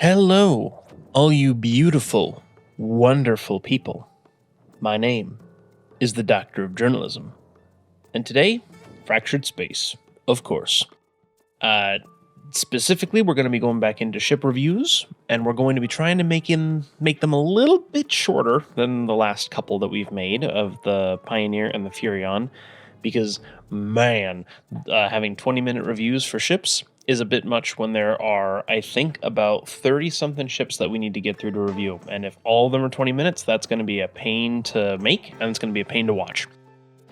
Hello, all you beautiful, wonderful people. My name is the Doctor of Journalism. And today, Fractured Space, of course. Specifically, we're going to be going back into ship reviews, and we're going to be trying to make them a little bit shorter than the last couple that we've made of the Pioneer and the Furion, because, man, having 20-minute reviews for ships is a bit much when there are, I think, about 30-something ships that we need to get through to review. And if all of them are 20 minutes, that's going to be a pain to make, and it's going to be a pain to watch.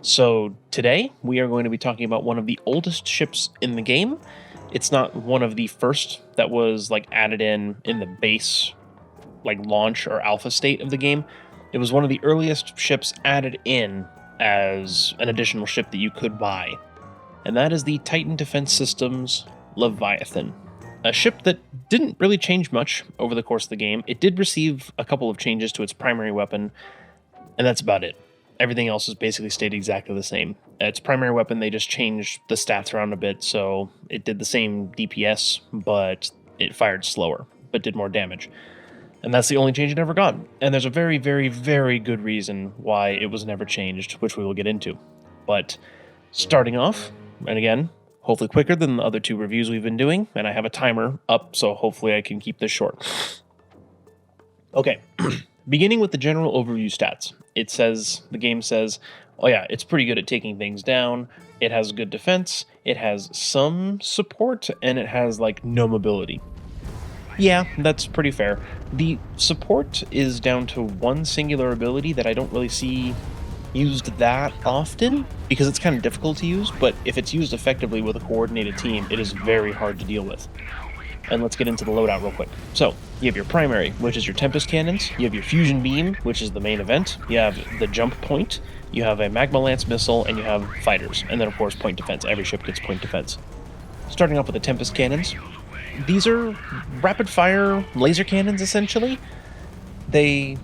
So today, we are going to be talking about one of the oldest ships in the game. It's not one of the first that was added in the base launch or alpha state of the game. It was one of the earliest ships added in as an additional ship that you could buy. And that is the Titan Defense Systems Leviathan. A ship that didn't really change much over the course of the game. It did receive a couple of changes to its primary weapon, and that's about it. Everything else has basically stayed exactly the same. Its primary weapon, they just changed the stats around a bit, so it did the same DPS, but it fired slower, but did more damage. And that's the only change it ever got. And there's a very, very, very good reason why it was never changed, which we will get into. But starting off, and again, hopefully quicker than the other two reviews we've been doing, and I have a timer up, so hopefully I can keep this short. Okay, beginning with the general overview stats. The game says, oh yeah, it's pretty good at taking things down, it has good defense, it has some support, and it has no mobility. Yeah, that's pretty fair. The support is down to one singular ability that I don't really see used that often, because it's kind of difficult to use, but if it's used effectively with a coordinated team, it is very hard to deal with. And let's get into the loadout real quick. So, you have your primary, which is your Tempest Cannons, you have your Fusion Beam, which is the main event, you have the Jump Point, you have a Magma Lance Missile, and you have Fighters, and then of course Point Defense. Every ship gets Point Defense. Starting off with the Tempest Cannons, these are rapid-fire laser cannons, essentially. They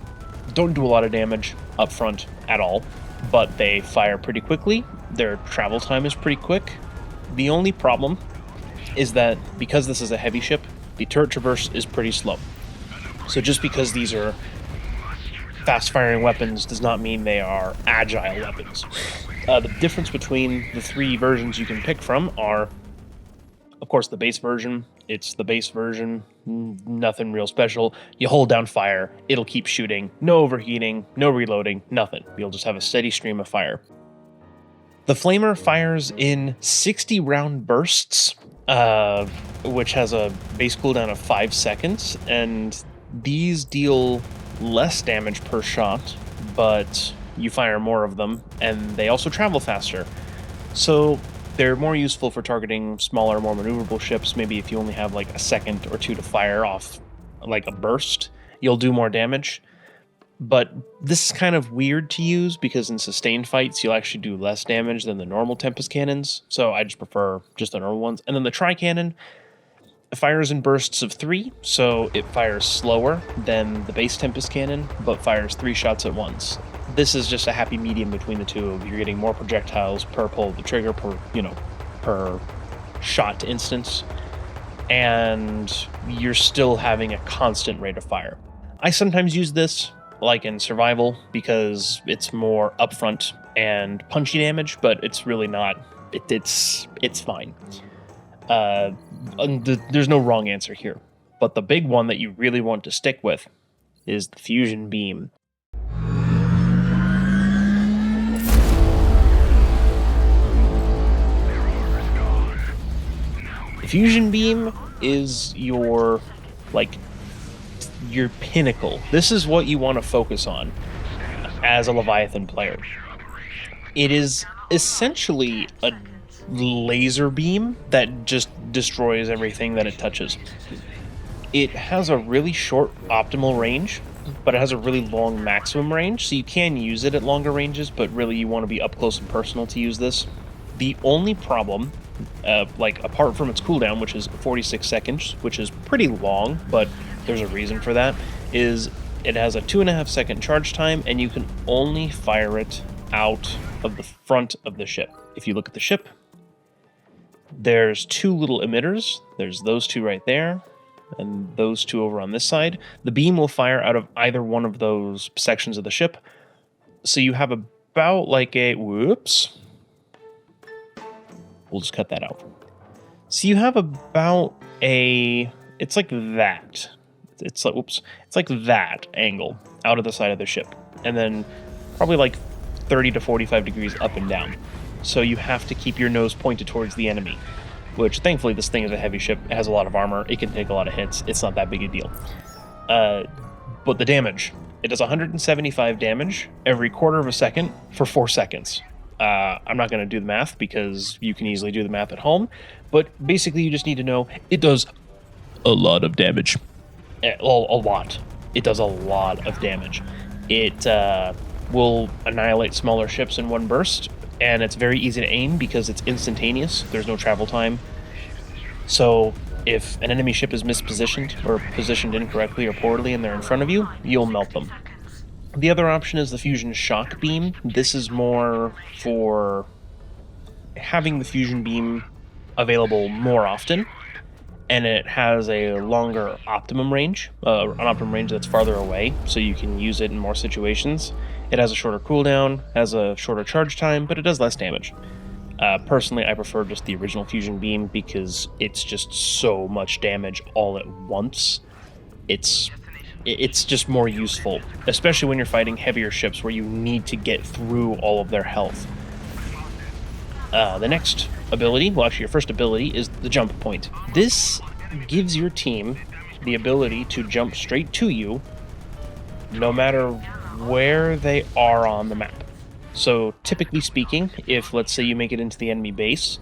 don't do a lot of damage up front at all, but they fire pretty quickly. Their travel time is pretty quick. The only problem is that because this is a heavy ship, the turret traverse is pretty slow. So just because these are fast-firing weapons does not mean they are agile weapons. The difference between the three versions you can pick from are, of course, the base version. It's the base version, nothing real special. You hold down fire, it'll keep shooting, no overheating, no reloading, nothing. You'll just have a steady stream of fire. The Flamer fires in 60 round bursts, which has a base cooldown of 5 seconds, and these deal less damage per shot, but you fire more of them, and they also travel faster. So they're more useful for targeting smaller, more maneuverable ships. Maybe if you only have a second or two to fire off a burst, you'll do more damage. But this is kind of weird to use because in sustained fights, you'll actually do less damage than the normal Tempest Cannons. So I just prefer just the normal ones. And then the Tri-Cannon fires in bursts of 3, so it fires slower than the base Tempest Cannon, but fires 3 shots at once. This is just a happy medium between the two. You're getting more projectiles per pull of the trigger per shot instance, and you're still having a constant rate of fire. I sometimes use this in survival because it's more upfront and punchy damage, but it's really not. It's fine. There's no wrong answer here, but the big one that you really want to stick with is the Fusion Beam. The Fusion Beam is your pinnacle. This is what you want to focus on as a Leviathan player. It is essentially a laser beam that just destroys everything that it touches. It has a really short optimal range, but it has a really long maximum range, so you can use it at longer ranges, but really you want to be up close and personal to use this. The only problem, apart from its cooldown, which is 46 seconds, which is pretty long, but there's a reason for that, is it has a 2.5 second charge time, and you can only fire it out of the front of the ship. If you look at the ship, there's 2 little emitters. There's those 2 right there, and those two over on this side. The beam will fire out of either one of those sections of the ship. So you have about like a... Whoops. We'll just cut that out. So you have about a... It's like that. It's like, whoops. It's like that angle out of the side of the ship. And then probably like 30 to 45 degrees up and down. So you have to keep your nose pointed towards the enemy, which thankfully this thing is a heavy ship. It has a lot of armor. It can take a lot of hits. It's not that big a deal. But the damage, it does 175 damage every quarter of a second for 4 seconds. I'm not going to do the math because you can easily do the math at home, but basically you just need to know it does a lot of damage. A lot. It does a lot of damage. It will annihilate smaller ships in one burst, and it's very easy to aim because it's instantaneous. There's no travel time. So if an enemy ship is mispositioned or positioned incorrectly or poorly and they're in front of you, you'll melt them. The other option is the fusion shock beam. This is more for having the fusion beam available more often, and it has a longer optimum range, an optimum range that's farther away, so you can use it in more situations. It has a shorter cooldown, has a shorter charge time, but it does less damage. Personally, I prefer just the original fusion beam because it's just so much damage all at once. It's just more useful, especially when you're fighting heavier ships where you need to get through all of their health. The next ability, well actually your first ability, is the jump point. This gives your team the ability to jump straight to you no matter where they are on the map. So typically speaking, if let's say you make it into the enemy base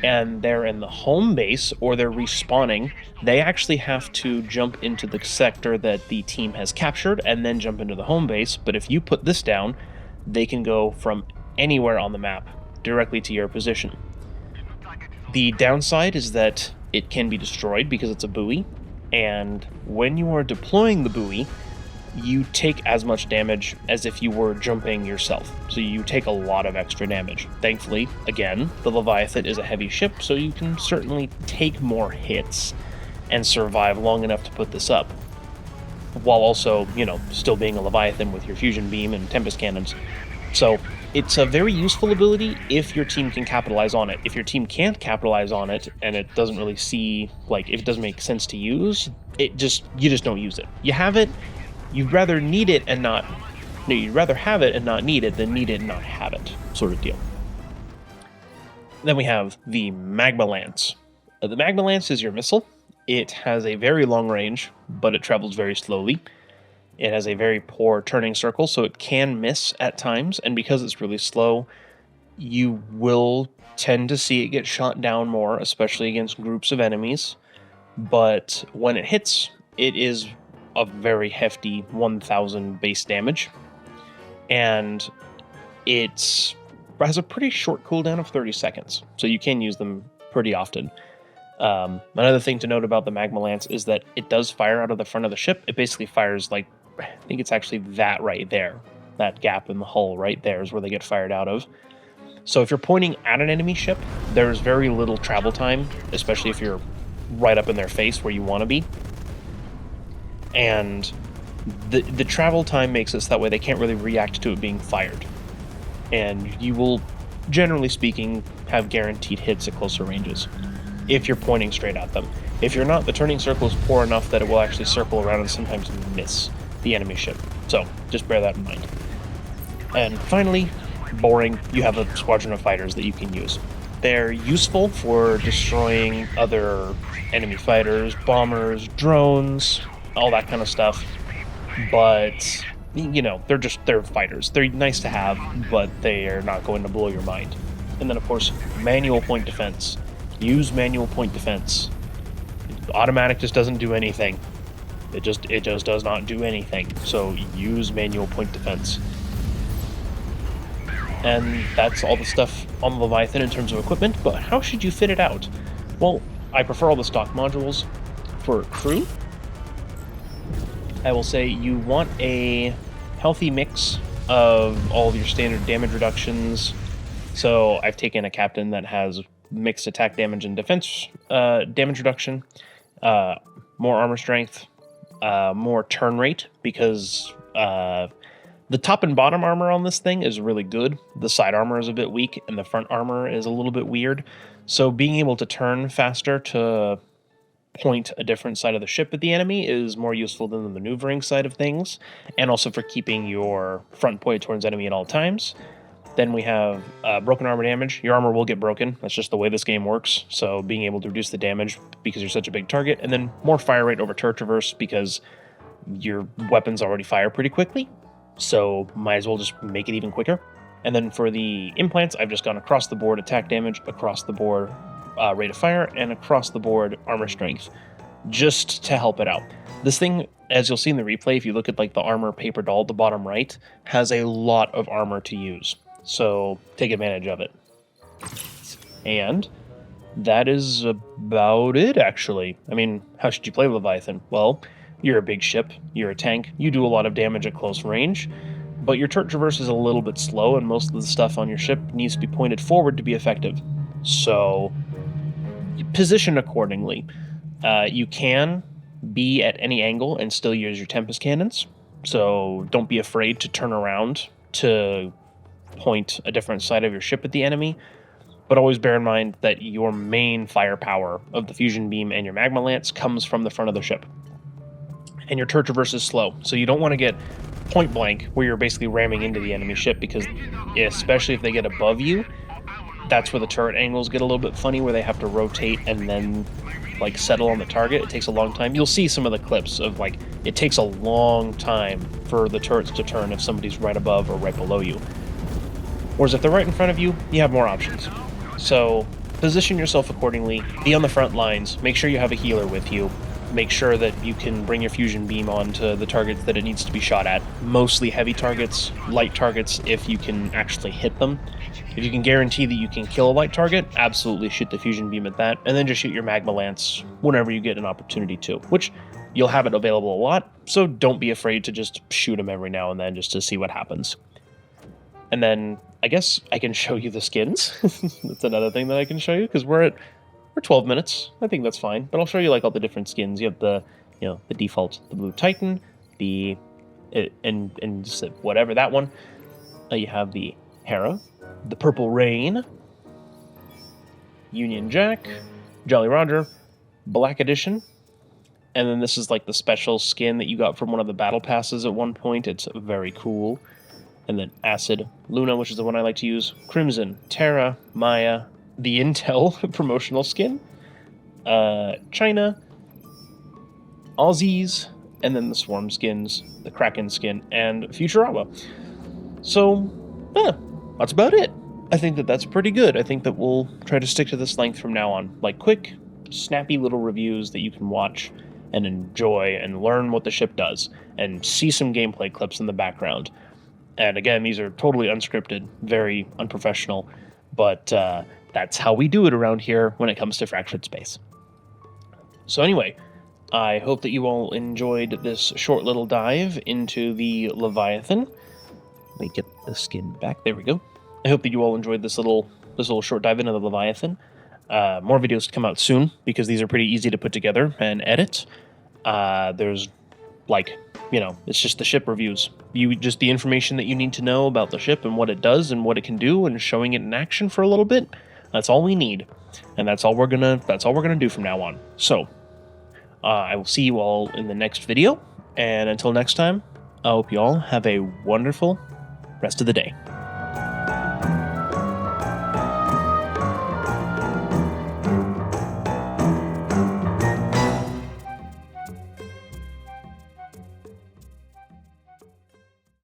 and they're in the home base or they're respawning, they actually have to jump into the sector that the team has captured and then jump into the home base. But if you put this down, they can go from anywhere on the map directly to your position. The downside is that it can be destroyed because it's a buoy, and when you are deploying the buoy, you take as much damage as if you were jumping yourself. So you take a lot of extra damage. Thankfully, again, the Leviathan is a heavy ship, so you can certainly take more hits and survive long enough to put this up, while also, still being a Leviathan with your fusion beam and Tempest cannons. So it's a very useful ability if your team can capitalize on it. If your team can't capitalize on it and it doesn't really if it doesn't make sense to use, you just don't use it. You have it, you'd rather need it and not... No, you'd rather have it and not need it than need it and not have it, sort of deal. Then we have the Magma Lance. The Magma Lance is your missile. It has a very long range, but it travels very slowly. It has a very poor turning circle, so it can miss at times, and because it's really slow, you will tend to see it get shot down more, especially against groups of enemies. But when it hits, it is a very hefty 1,000 base damage, and it has a pretty short cooldown of 30 seconds, so you can use them pretty often. Another thing to note about the Magma Lance is that it does fire out of the front of the ship. It basically fires I think it's actually that right there. That gap in the hull right there is where they get fired out of. So if you're pointing at an enemy ship, there's very little travel time, especially if you're right up in their face where you want to be. And the travel time makes it so that way they can't really react to it being fired. And you will, generally speaking, have guaranteed hits at closer ranges if you're pointing straight at them. If you're not, the turning circle is poor enough that it will actually circle around and sometimes miss the enemy ship. So just bear that in mind. And finally, boring, you have a squadron of fighters that you can use. They're useful for destroying other enemy fighters, bombers, drones, all that kind of stuff. But, they're fighters. They're nice to have, but they are not going to blow your mind. And then, of course, manual point defense. Use manual point defense. Automatic just doesn't do anything. It just does not do anything. So use manual point defense. And that's all the stuff on the Leviathan in terms of equipment, but how should you fit it out? Well, I prefer all the stock modules. For crew, I will say you want a healthy mix of all of your standard damage reductions. So I've taken a captain that has mixed attack damage and defense damage reduction. more armor strength, more turn rate, because the top and bottom armor on this thing is really good. The side armor is a bit weak, and the front armor is a little bit weird. So being able to turn faster to point a different side of the ship at the enemy is more useful than the maneuvering side of things, and also for keeping your front point towards enemy at all times. Then we have broken armor damage. Your armor will get broken. That's just the way this game works. So being able to reduce the damage because you're such a big target. And then more fire rate over turret traverse because your weapons already fire pretty quickly. So might as well just make it even quicker. And then for the implants, I've just gone across the board attack damage, across the board rate of fire, and across the board armor strength, just to help it out. This thing, as you'll see in the replay, if you look at like the armor paper doll at the bottom right, has a lot of armor to use. So take advantage of it. And that is about it, actually. I mean, how should you play Leviathan? Well, you're a big ship, you're a tank, you do a lot of damage at close range, but your turret traverse is a little bit slow, and most of the stuff on your ship needs to be pointed forward to be effective. So you position accordingly. You can be at any angle and still use your Tempest cannons, so don't be afraid to turn around to point a different side of your ship at the enemy, but always bear in mind that your main firepower of the fusion beam and your magma lance comes from the front of the ship. And your turret traverse is slow, so you don't want to get point blank where you're basically ramming into the enemy ship, because especially if they get above you, that's where the turret angles get a little bit funny, where they have to rotate and then like settle on the target. It takes a long time. You'll see some of the clips of like it takes a long time for the turrets to turn if somebody's right above or right below you. Whereas if they're right in front of you, you have more options. So position yourself accordingly, be on the front lines, make sure you have a healer with you, make sure that you can bring your fusion beam onto the targets that it needs to be shot at. Mostly heavy targets, light targets if you can actually hit them. If you can guarantee that you can kill a light target, absolutely shoot the fusion beam at that, and then just shoot your magma lance whenever you get an opportunity to, which you'll have it available a lot, so don't be afraid to just shoot them every now and then just to see what happens. And then I guess I can show you the skins. That's another thing that I can show you, because we're 12 minutes. I think that's fine, but I'll show you like all the different skins. You have the default, the Blue Titan, and just whatever that one. You have the Hera, the Purple Rain, Union Jack, Jolly Roger, Black Edition, and then this is like the special skin that you got from one of the battle passes at one point. It's very cool. And then Acid, Luna, which is the one I like to use, Crimson, Terra, Maya, the Intel promotional skin, China, Aussies, and then the Swarm skins, the Kraken skin, and Futurama. So, that's about it. I think that that's pretty good. I think that we'll try to stick to this length from now on. Like quick, snappy little reviews that you can watch and enjoy and learn what the ship does, and see some gameplay clips in the background. And again, these are totally unscripted, very unprofessional, but that's how we do it around here when it comes to Fractured Space. So anyway, I hope that you all enjoyed this short little dive into the Leviathan. Let me get the skin back. There we go. I hope that you all enjoyed this little short dive into the Leviathan. More videos to come out soon, because these are pretty easy to put together and edit. There's it's just the ship reviews. Just the information that you need to know about the ship and what it does and what it can do, and showing it in action for a little bit. That's all we need, and that's all we're gonna do from now on. So, I will see you all in the next video, and until next time, I hope you all have a wonderful rest of the day.